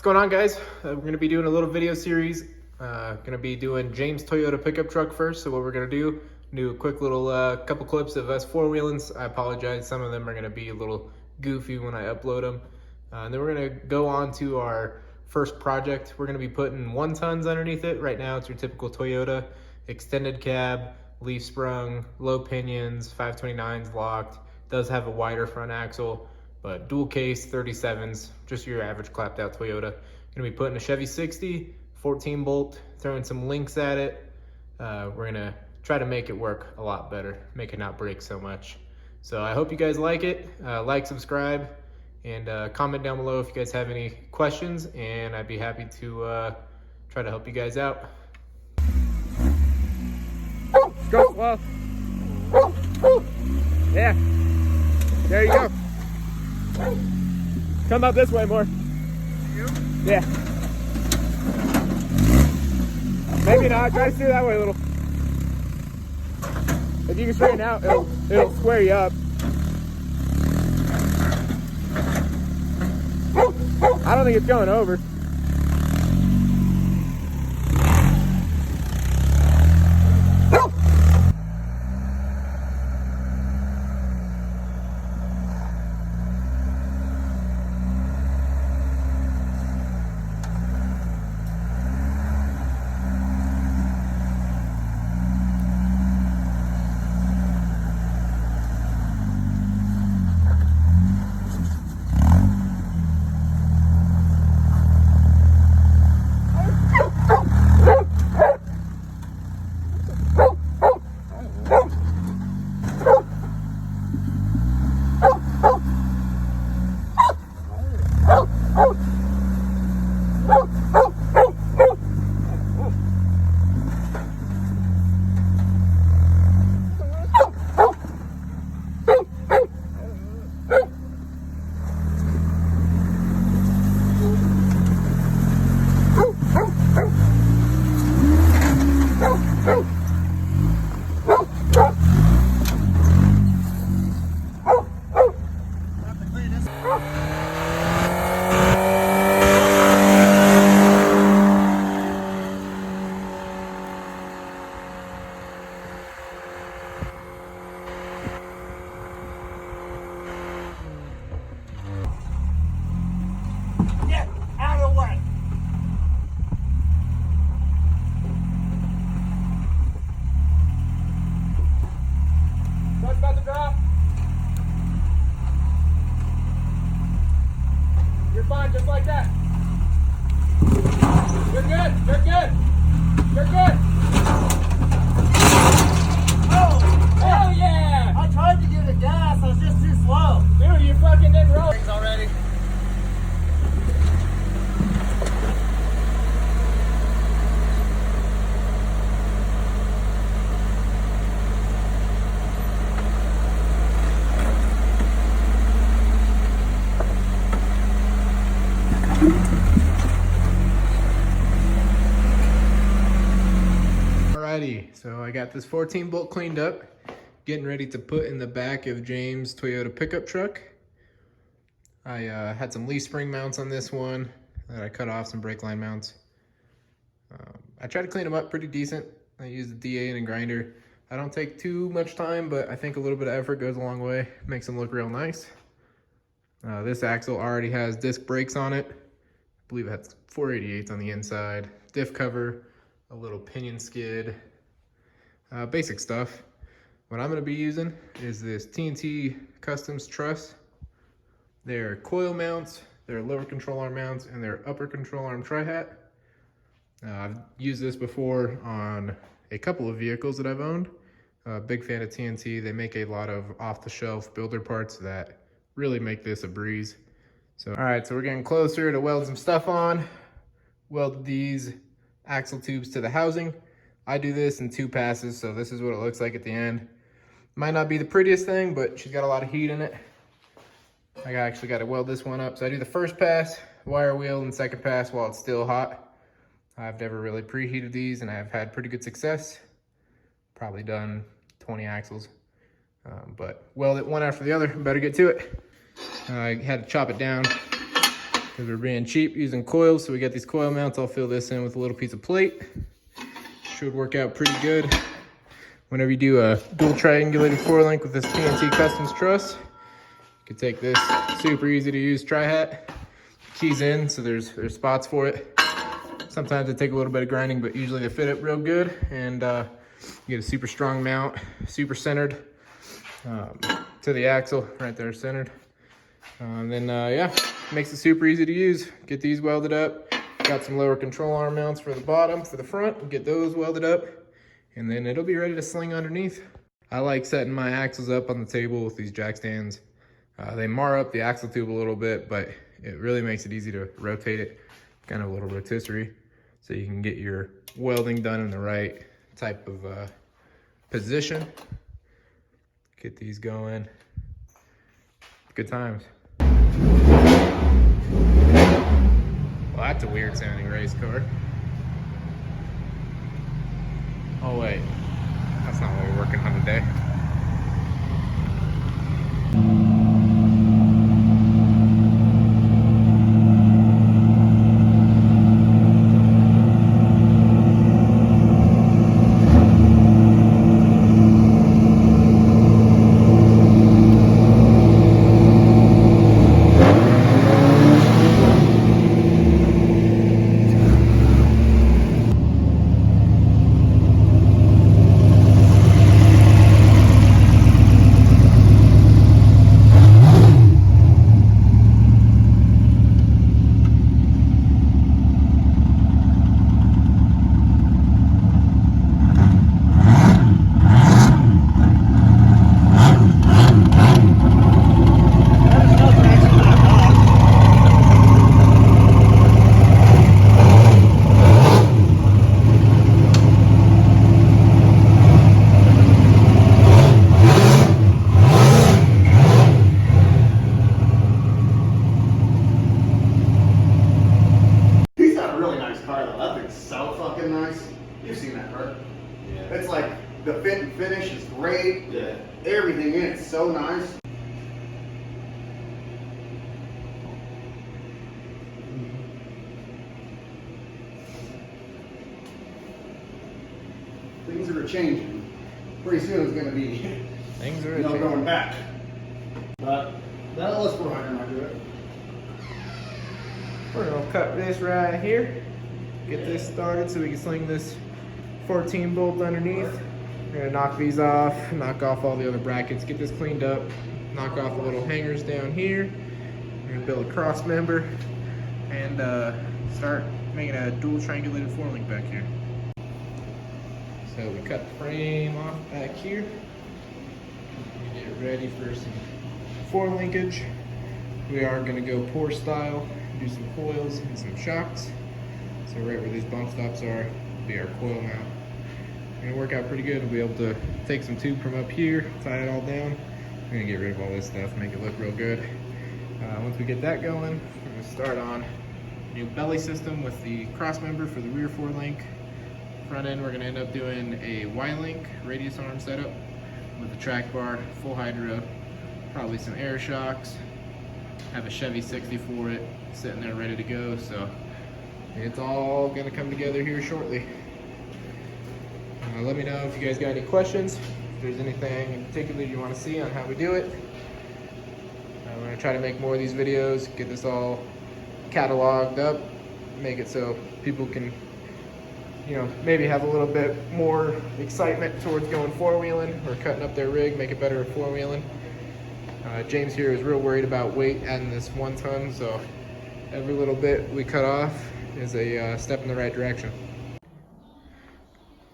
What's going on, guys? We're going to be doing a little video series. Going to be doing James Toyota pickup truck first. So what we're going to do a quick little couple clips of us four-wheeling. I apologize, some of them are going to be a little goofy when I upload them. And then we're going to go on to our first project. We're going to be putting 1 tons underneath it. Right now it's your typical Toyota extended cab, leaf sprung, low pinions, 529s locked. Does have a wider front axle, but dual case 37s, just your average clapped out Toyota. Gonna be putting a Chevy 60, 14 bolt, throwing some links at it. We're gonna try to make it work a lot better, make it not break so much. So I hope you guys like it. Like, subscribe, and comment down below if you guys have any questions, and I'd be happy to try to help you guys out. Go slow. Yeah. There you go. Come up this way more. You? Yeah. Maybe not. Try to steer that way a little. If you can straighten out, it'll square you up. I don't think it's going over. About to drop. You're fine, just like that. You're good. You're good. You're good. Oh, hell yeah! I tried to give it gas, I was just too slow. Dude, you fucking didn't roll. Things already. Alrighty, so I got this 14 bolt cleaned up, getting ready to put in the back of James' Toyota pickup truck. I had some leaf spring mounts on this one that I cut off, some brake line mounts. I tried to clean them up pretty decent. I used a DA and a grinder. I don't take too much time, but I think a little bit of effort goes a long way, makes them look real nice. This axle already has disc brakes on it. I believe it has 488s on the inside, diff cover, a little pinion skid, basic stuff. What I'm gonna be using is this TNT Customs truss. They're coil mounts, they're lower control arm mounts, and they're upper control arm tri-hat. I've used this before on a couple of vehicles that I've owned. Big fan of TNT. They make a lot of off-the-shelf builder parts that really make this a breeze. So, all right, so we're getting closer to weld some stuff on. Welded these axle tubes to the housing. I do this in 2 passes, so this is what it looks like at the end. Might not be the prettiest thing, but she's got a lot of heat in it. I actually got to weld this one up. So I do the first pass, wire wheel, and second pass while it's still hot. I've never really preheated these, and I've had pretty good success. Probably done 20 axles, but weld it one after the other. Better get to it. I had to chop it down Because we're being cheap using coils, so we got these coil mounts. I'll fill this in with a little piece of plate. Should work out pretty good. Whenever you do a dual triangulated 4-link with this PNC Customs truss, you can take this super easy to use tri-hat, keys in, so there's spots for it. Sometimes they take a little bit of grinding, but usually they fit it real good, and you get a super strong mount, super centered to the axle, right there centered. Yeah, makes it super easy to use. Get these welded up. Got some lower control arm mounts for the bottom, for the front. Get those welded up, and then it'll be ready to sling underneath. I like setting my axles up on the table with these jack stands. They mar up the axle tube a little bit, but it really makes it easy to rotate it. Kind of a little rotisserie, so you can get your welding done in the right type of position. Get these going. Good times. Well, that's a weird sounding race car. Oh wait, that's not what we're working on today. You've seen that, right? Yeah. It's like the fit and finish is great. Yeah. Everything in it's so nice. Things are changing. Pretty soon it's going to be Things are no going back. But that'll let's go ahead and do it. We're gonna cut this right here. Get this started so we can sling this 14 bolt underneath. We're gonna knock these off, knock off all the other brackets, get this cleaned up, knock off the little hangers down here. We're gonna build a cross member and start making a dual triangulated 4-link back here. So we cut the frame off back here. We get it ready for some 4-linkage. We are gonna go pour style, do some coils and some shocks. So right where these bump stops are, will be our coil mount. Gonna work out pretty good. We'll be able to take some tube from up here, tie it all down. We're gonna get rid of all this stuff, make it look real good. Once we get that going, we're gonna start on a new belly system with the cross member for the rear 4-link. Front end, we're gonna end up doing a Y-link radius arm setup with a track bar, full hydro, probably some air shocks. Have a Chevy 60 for it, sitting there ready to go. So it's all gonna come together here shortly. Let me know if you guys got any questions, if there's anything in particular you want to see on how we do it. I'm gonna try to make more of these videos, get this all cataloged up, make it so people can, you know, maybe have a little bit more excitement towards going 4-wheeling or cutting up their rig, make it better at 4-wheeling. James here is real worried about weight adding this 1 ton, so every little bit we cut off is a step in the right direction.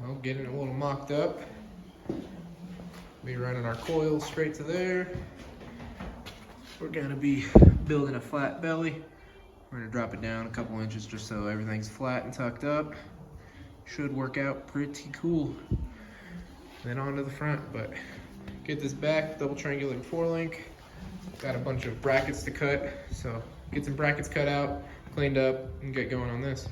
Well, getting it a little mocked up. Be running our coils straight to there. We're gonna be building a flat belly. We're gonna drop it down a couple inches just so everything's flat and tucked up. Should work out pretty cool. Then on to the front, but get this back, double triangulated 4-link. Got a bunch of brackets to cut, so get some brackets cut out, cleaned up, and get going on this.